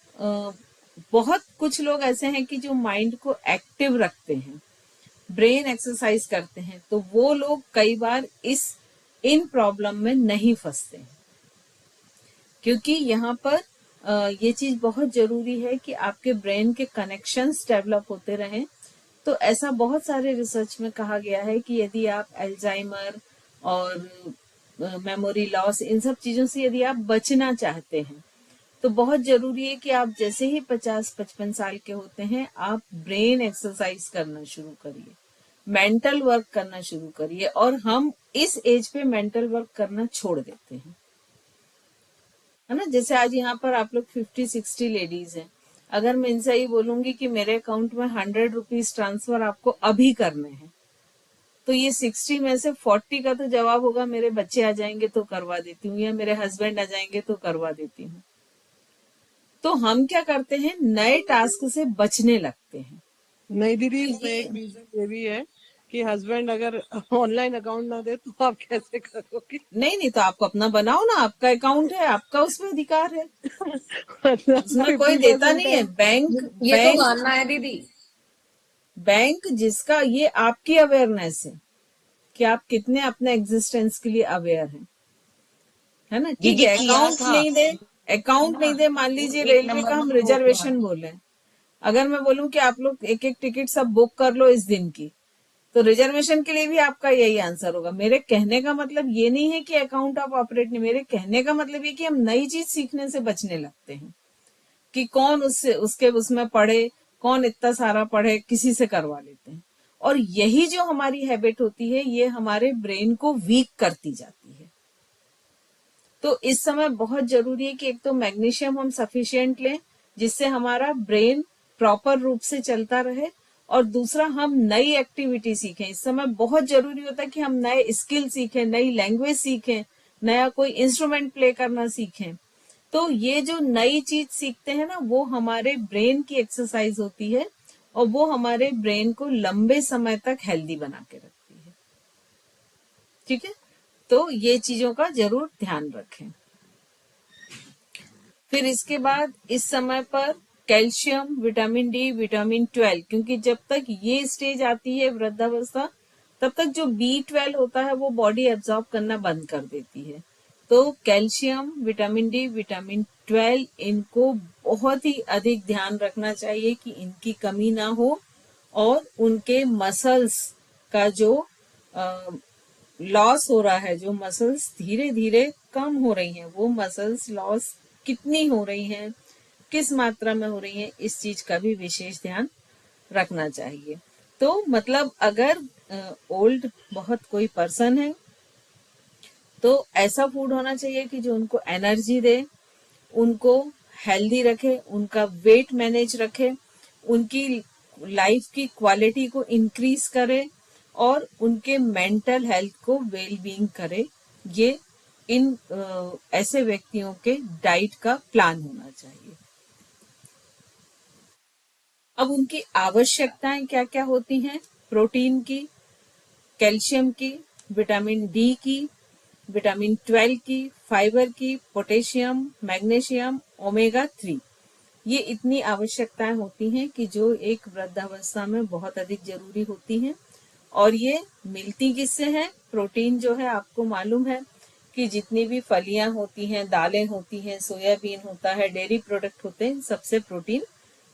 बहुत कुछ लोग ऐसे हैं कि जो माइंड को एक्टिव रखते हैं, ब्रेन एक्सरसाइज करते हैं, तो वो लोग कई बार इन प्रॉब्लम में नहीं फंसते हैं, क्योंकि यहाँ पर ये चीज बहुत जरूरी है कि आपके ब्रेन के कनेक्शंस डेवलप होते रहें। तो ऐसा बहुत सारे रिसर्च में कहा गया है कि यदि आप अल्जाइमर और मेमोरी लॉस, इन सब चीजों से यदि आप बचना चाहते हैं, तो बहुत जरूरी है कि आप जैसे ही 50-55 साल के होते हैं आप ब्रेन एक्सरसाइज करना शुरू करिए, मेंटल वर्क करना शुरू करिए। और हम इस एज पे मेंटल वर्क करना छोड़ देते हैं, है ना। जैसे आज यहाँ पर आप लोग 50-60 लेडीज हैं, अगर मैं इनसे ही बोलूंगी कि मेरे अकाउंट में 100 रुपीज ट्रांसफर आपको अभी करने हैं, तो ये 60 में से 40 का तो जवाब होगा मेरे बच्चे आ जाएंगे तो करवा देती हूँ, या मेरे हस्बैंड आ जाएंगे तो करवा देती हूँ। तो हम क्या करते हैं, नए टास्क से बचने लगते हैं। नहीं दीदी, इसमें एक रीजन ये भी है कि हस्बैंड अगर ऑनलाइन अकाउंट ना दे तो आप कैसे करोगे? नहीं तो आप अपना बनाओ ना, आपका अकाउंट है, आपका उसमें अधिकार है, उसमें कोई देता नहीं है। ये तो मानना है दीदी। बैंक जिसका, ये आपकी अवेयरनेस है कि आप कितने अपने एग्जिस्टेंस के लिए अवेयर हैं, है ना। ठीक है, अकाउंट नहीं दे, मान लीजिए रेलवे का हम रिजर्वेशन बोले, अगर मैं बोलूं कि आप लोग एक टिकट सब बुक कर लो इस दिन की, तो रिजर्वेशन के लिए भी आपका यही आंसर होगा। मेरे कहने का मतलब ये नहीं है कि अकाउंट आप ऑपरेट नहीं, मेरे कहने का मतलब ये कि हम नई चीज सीखने से बचने लगते हैं कि कौन उससे उसके उसमें पढ़े, कौन इतना सारा पढ़े, किसी से करवा लेते हैं। और यही जो हमारी हैबिट होती है ये हमारे ब्रेन को वीक करती जाती है। तो इस समय बहुत जरूरी है कि एक तो मैग्नीशियम हम सफिशिएंट लें जिससे हमारा ब्रेन प्रॉपर रूप से चलता रहे, और दूसरा हम नई एक्टिविटी सीखें। इस समय बहुत जरूरी होता है कि हम नए स्किल सीखें, नई लैंग्वेज सीखें, नया कोई इंस्ट्रूमेंट प्ले करना सीखें। तो ये जो नई चीज सीखते हैं ना वो हमारे ब्रेन की एक्सरसाइज होती है और वो हमारे ब्रेन को लंबे समय तक हेल्दी बना के रखती है। ठीक है, तो ये चीजों का जरूर ध्यान रखें। फिर इसके बाद इस समय पर कैल्शियम, विटामिन डी, विटामिन 12, क्योंकि जब तक ये स्टेज आती है वृद्धावस्था तब तक जो B12 होता है वो बॉडी एब्जॉर्ब करना बंद कर देती है। तो कैल्शियम, विटामिन डी, विटामिन 12 इनको बहुत ही अधिक ध्यान रखना चाहिए कि इनकी कमी ना हो, और उनके मसल्स का जो लॉस हो रहा है, जो मसल्स धीरे धीरे कम हो रही हैं, वो मसल्स लॉस कितनी हो रही हैं, किस मात्रा में हो रही है, इस चीज का भी विशेष ध्यान रखना चाहिए। तो मतलब अगर ओल्ड बहुत कोई पर्सन है तो ऐसा फूड होना चाहिए कि जो उनको एनर्जी दे, उनको हेल्दी रखे, उनका वेट मैनेज रखे, उनकी लाइफ की क्वालिटी को इंक्रीज करे और उनके मेंटल हेल्थ को वेल बीइंग करे। ये इन ऐसे व्यक्तियों के डाइट का प्लान होना चाहिए। अब उनकी आवश्यकताएं क्या क्या होती हैं? प्रोटीन की, कैल्शियम की, विटामिन डी की, विटामिन 12 की, फाइबर की, पोटेशियम, मैग्नीशियम, ओमेगा 3, ये इतनी आवश्यकताएं होती हैं कि जो एक वृद्धावस्था में बहुत अधिक जरूरी होती हैं। और ये मिलती किससे हैं? प्रोटीन जो है आपको मालूम है कि जितनी भी फलियां होती हैं, दालें होती हैं, सोयाबीन होता है, डेयरी प्रोडक्ट होते हैं, सबसे प्रोटीन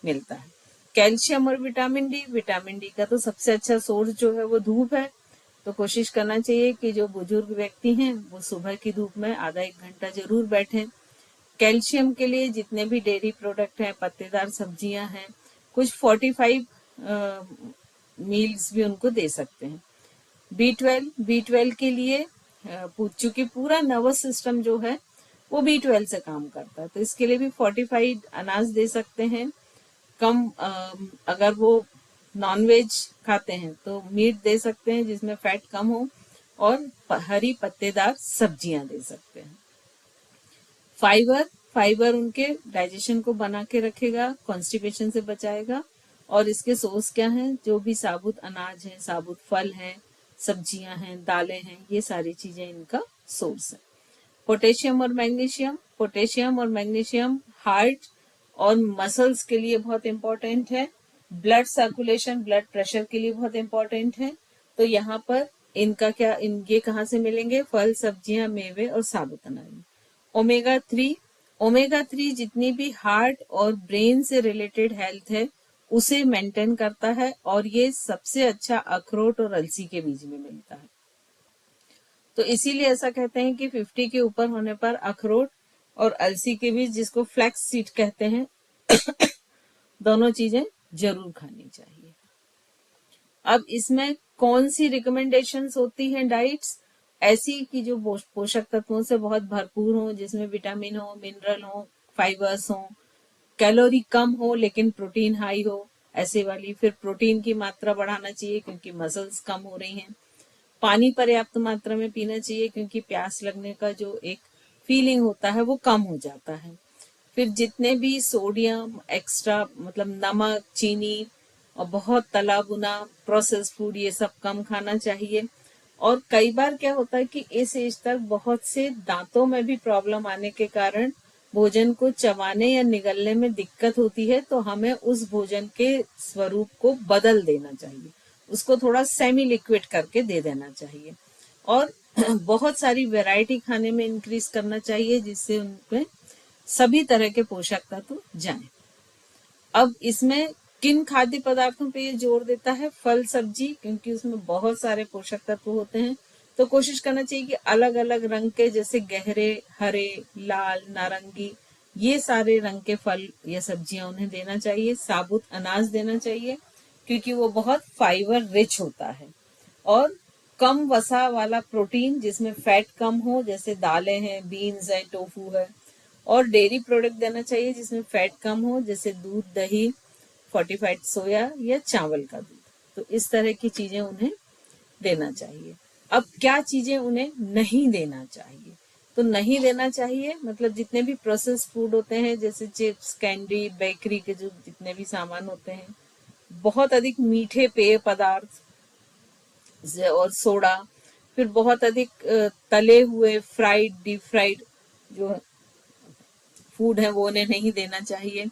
मिलता है। कैल्शियम और विटामिन डी का तो सबसे अच्छा सोर्स जो है वो धूप है। तो कोशिश करना चाहिए कि जो बुजुर्ग व्यक्ति हैं वो सुबह की धूप में आधा एक घंटा जरूर बैठें। कैल्शियम के लिए जितने भी डेयरी प्रोडक्ट हैं, पत्तेदार सब्जियां हैं, कुछ 45 मील्स भी उनको दे सकते हैं। B12 के लिए चूंकि पूरा नर्वस सिस्टम जो है वो B12 से काम करता है, तो इसके लिए भी 45 अनाज दे सकते हैं। कम अगर वो नॉनवेज खाते हैं तो मीट दे सकते हैं जिसमें फैट कम हो, और हरी पत्तेदार सब्जियां दे सकते हैं। फाइबर उनके डाइजेशन को बना के रखेगा, कॉन्स्टिपेशन से बचाएगा। और इसके सोर्स क्या हैं? जो भी साबुत अनाज है, साबुत फल हैं, सब्जियां हैं, दालें हैं, ये सारी चीजें इनका सोर्स है। पोटेशियम और मैग्नीशियम हार्ट और मसल्स के लिए बहुत इंपॉर्टेंट है। ब्लड सर्कुलेशन, ब्लड प्रेशर के लिए बहुत इंपॉर्टेंट है। तो यहाँ पर इनका क्या, ये कहाँ से मिलेंगे? फल, सब्जियां, मेवे और साबुत अनाज। ओमेगा 3 जितनी भी हार्ट और ब्रेन से रिलेटेड हेल्थ है उसे मेंटेन करता है, और ये सबसे अच्छा अखरोट और अलसी के बीज में मिलता है। तो इसीलिए ऐसा कहते हैं कि 50 के ऊपर होने पर अखरोट और अलसी के बीज, जिसको फ्लैक्स सीड कहते हैं, दोनों चीजें जरूर खानी चाहिए। अब इसमें कौन सी रिकमेंडेशंस होती हैं डाइट्स? ऐसी कि जो पोषक तत्वों से बहुत भरपूर हो, जिसमें विटामिन हो, मिनरल हो, फाइबर्स हो, कैलोरी कम हो लेकिन प्रोटीन हाई हो, ऐसे वाली। फिर प्रोटीन की मात्रा बढ़ाना चाहिए क्योंकि मसल्स कम हो रही हैं। पानी पर्याप्त मात्रा में पीना चाहिए क्योंकि प्यास लगने का जो एक फीलिंग होता है वो कम हो जाता है। फिर जितने भी सोडियम एक्स्ट्रा, मतलब नमक, चीनी और बहुत तला भुना प्रोसेस फूड, ये सब कम खाना चाहिए। और कई बार क्या होता है कि इस एज तक बहुत से दांतों में भी प्रॉब्लम आने के कारण भोजन को चबाने या निगलने में दिक्कत होती है, तो हमें उस भोजन के स्वरूप को बदल देना चाहिए, उसको थोड़ा सेमी लिक्विड करके दे देना चाहिए। और बहुत सारी वैरायटी खाने में इंक्रीज करना चाहिए जिससे उनमें सभी तरह के पोषक तत्व जाएं। अब इसमें किन खाद्य पदार्थों पे ये जोर देता है? फल, सब्जी, क्योंकि उसमें बहुत सारे पोषक तत्व होते हैं। तो कोशिश करना चाहिए कि अलग अलग रंग के, जैसे गहरे हरे, लाल, नारंगी, ये सारे रंग के फल या सब्जियां उन्हें देना चाहिए। साबुत अनाज देना चाहिए क्योंकि वो बहुत फाइबर रिच होता है। और कम वसा वाला प्रोटीन जिसमें फैट कम हो, जैसे दालें हैं, बीन्स है, टोफू है। और डेयरी प्रोडक्ट देना चाहिए जिसमें फैट कम हो, जैसे दूध, दही, फोर्टिफाइड सोया या चावल का दूध। तो इस तरह की चीजें उन्हें देना चाहिए। अब क्या चीजें उन्हें नहीं देना चाहिए? तो नहीं देना चाहिए मतलब जितने भी प्रोसेस फूड होते हैं, जैसे चिप्स, कैंडी, बेकरी के जो जितने भी सामान होते हैं, बहुत अधिक मीठे पेय पदार्थ और सोडा, फिर बहुत अधिक तले हुए, फ्राइड, डीप फ्राइड जो फूड है वो उन्हें नहीं देना चाहिए।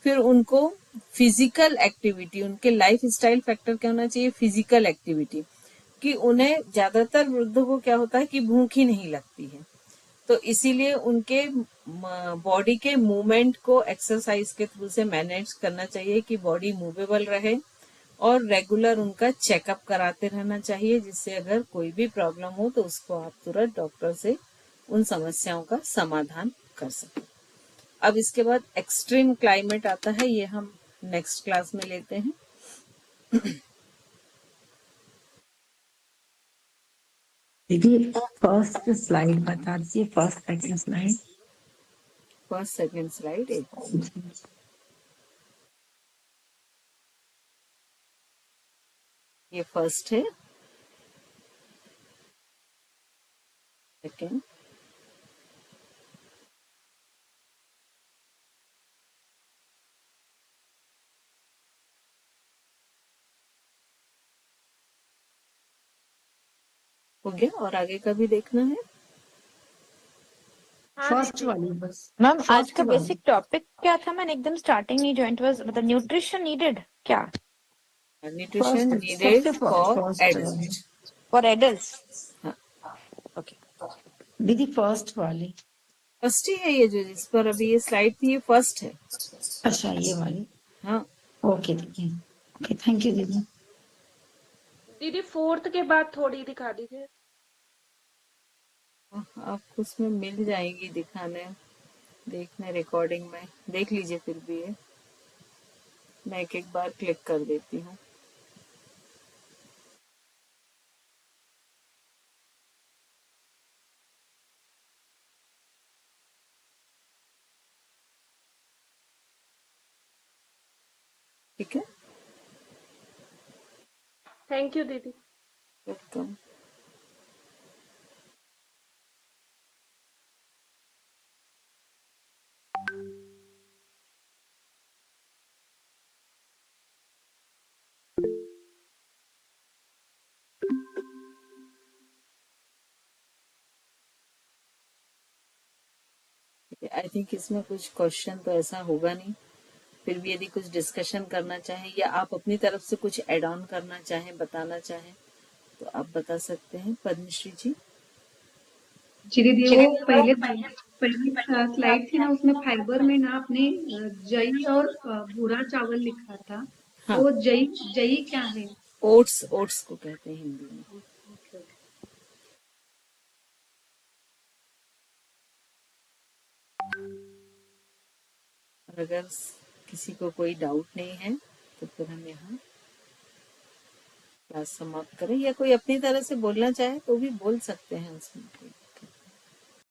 फिर उनको फिजिकल एक्टिविटी, उनके लाइफ स्टाइल फैक्टर क्या होना चाहिए? Physical activity. कि उन्हें ज्यादातर वृद्धों को क्या होता है कि भूख ही नहीं लगती है, तो इसीलिए उनके बॉडी के मूवमेंट को एक्सरसाइज के थ्रू से मैनेज करना चाहिए कि बॉडी मूवेबल रहे। और रेगुलर उनका चेकअप कराते रहना चाहिए, जिससे अगर कोई भी प्रॉब्लम हो तो उसको आप तुरंत डॉक्टर से उन समस्याओं का समाधान कर सकें। अब इसके बाद एक्सट्रीम क्लाइमेट आता है, ये हम नेक्स्ट क्लास में लेते हैं। दीदी फर्स्ट स्लाइड बता दीजिए, first second slide. First second slide एक मिनट। ये फर्स्ट है, सेकंड, हो गया। और आगे का भी देखना है। फर्स्ट वाली बस। मैम आज फर्स्ट का वाली बेसिक टॉपिक क्या था? मैंने एकदम स्टार्टिंग नहीं ज्वाइन, मतलब न्यूट्रिशन नीडेड क्या न्यूट्रिशन फर्स्ट, नीडेड सबसे फॉर फर्स्ट वाली एडल्ट। For adults? हाँ, ओके। दीदी, फर्स्ट वाली। फर्स्ट ही है ये, जो जिस पर अभी ये स्लाइड थी, ये फर्स्ट है। अच्छा, ये वाली। हाँ, ओके दीदी, ओके, थैंक यू दीदी। दीदी फोर्थ के बाद थोड़ी दिखा दीजिए। आपको उसमें मिल जाएगी दिखाने, देखने, रिकॉर्डिंग में देख लीजिए। फिर भी ये मैं एक एक बार क्लिक कर देती हूँ। ठीक है, थैंक यू दीदी। वेलकम। आई थिंक इसमें कुछ क्वेश्चन तो ऐसा होगा नहीं, फिर भी यदि कुछ डिस्कशन करना चाहें या आप अपनी तरफ से कुछ एड ऑन करना चाहें, बताना चाहें, तो आप बता सकते हैं। पद्मश्री जी। जी दीदी, वो पहली स्लाइड थी ना, उसमें फाइबर में ना आपने जई और भूरा चावल लिखा था। हाँ, वो जई जई क्या है? ओट्स, ओट्स को कहते हैं हिंदी में। Okay okay. और अगर किसी को कोई डाउट नहीं है तो फिर हम यहाँ क्लास समाप्त करें, या कोई अपनी तरह से बोलना चाहे तो भी बोल सकते हैं उसमें।